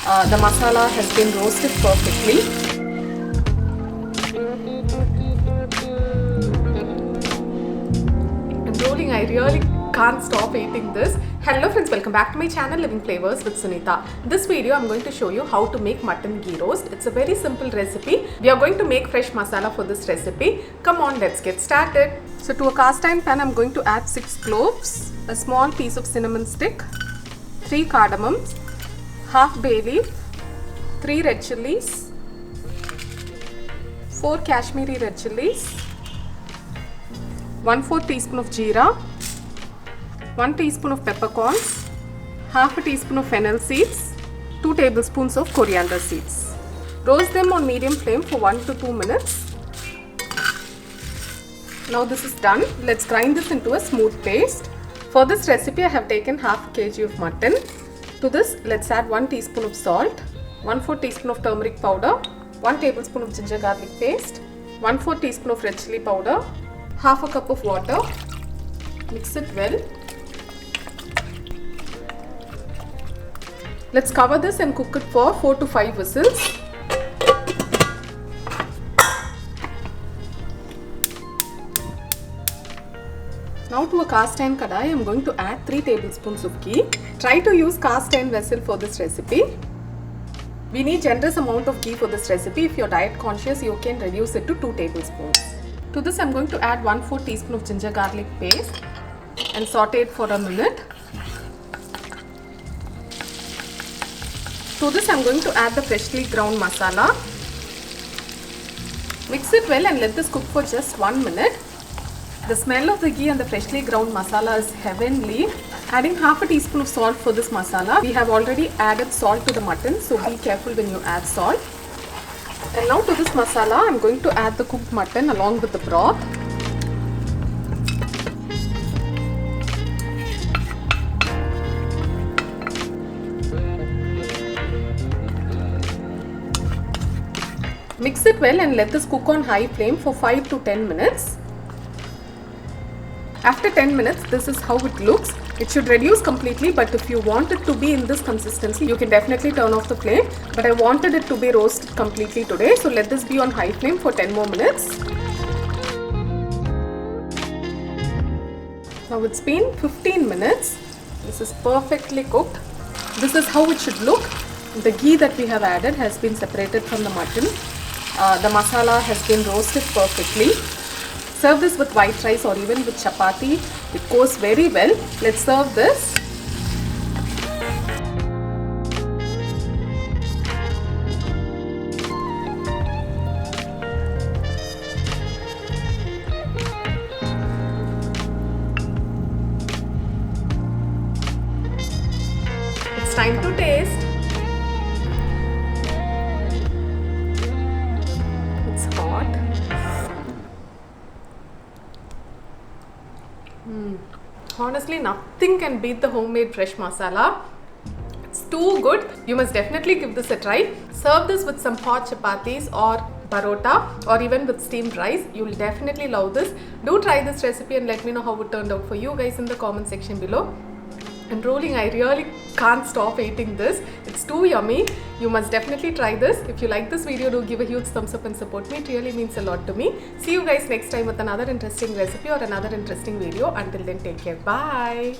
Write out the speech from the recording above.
The masala has been roasted perfectly. I'm rolling. I really can't stop eating this. Hello friends, welcome back to my channel Living Flavors with Sunitha. This video I'm going to show you how to make mutton ghee roast. It's a very simple recipe. We are going to make fresh masala for this recipe. Come on, let's get started. So to a cast iron pan I'm going to add 6 cloves, a small piece of cinnamon stick, 3 cardamoms, half bay leaf, 3 red chillies, 4 Kashmiri red chillies, 1/4 teaspoon of jeera, 1 teaspoon of peppercorns, half a teaspoon of fennel seeds, 2 tablespoons of coriander seeds. Roast them on medium flame for 1 to 2 minutes. Now this is done. Let's grind this into a smooth paste. For this recipe I have taken half a kg of mutton. To this let's add 1 teaspoon of salt, 1/4 teaspoon of turmeric powder, 1 tablespoon of ginger garlic paste, 1/4 teaspoon of red chilli powder, half a cup of water. Mix it well. Let's cover this and cook it for 4 to 5 whistles. Now to a cast iron kadai, I am going to add 3 tablespoons of ghee. Try to use cast iron vessel for this recipe. We need generous amount of ghee for this recipe. If you're diet conscious, you can reduce it to 2 tablespoons. To this I am going to add 1/4 teaspoon of ginger garlic paste and saute it for a minute. To this I am going to add the freshly ground masala. Mix it well and let this cook for just 1 minute. The smell of the ghee and the freshly ground masala is heavenly. Adding half a teaspoon of salt for this masala. We have already added salt to the mutton, so be careful when you add salt. And now to this masala, I am going to add the cooked mutton along with the broth. Mix it well and let this cook on high flame for 5 to 10 minutes. After 10 minutes, this is how it looks. It should reduce completely, but if you want it to be in this consistency, you can definitely turn off the flame. But I wanted it to be roasted completely today, so let this be on high flame for 10 more minutes. Now it's been 15 minutes. This is perfectly cooked. This is how it should look. The ghee that we have added has been separated from the mutton. The masala has been roasted perfectly. Serve this with white rice or even with chapati. It goes very well. Let's serve this. It's time to taste. It's hot. Honestly, nothing can beat the homemade fresh masala. It's too good. You must definitely give this a try. Serve this with some hot chapatis or parota or even with steamed rice. You will definitely love this. Do try this recipe and let me know how it turned out for you guys in the comment section below. I'm rolling. I really can't stop eating this. It's too yummy. You must definitely try this. If you like this video, do give a huge thumbs up and support me. It really means a lot to me. See you guys next time with another interesting recipe or another interesting video. Until then, take care. Bye.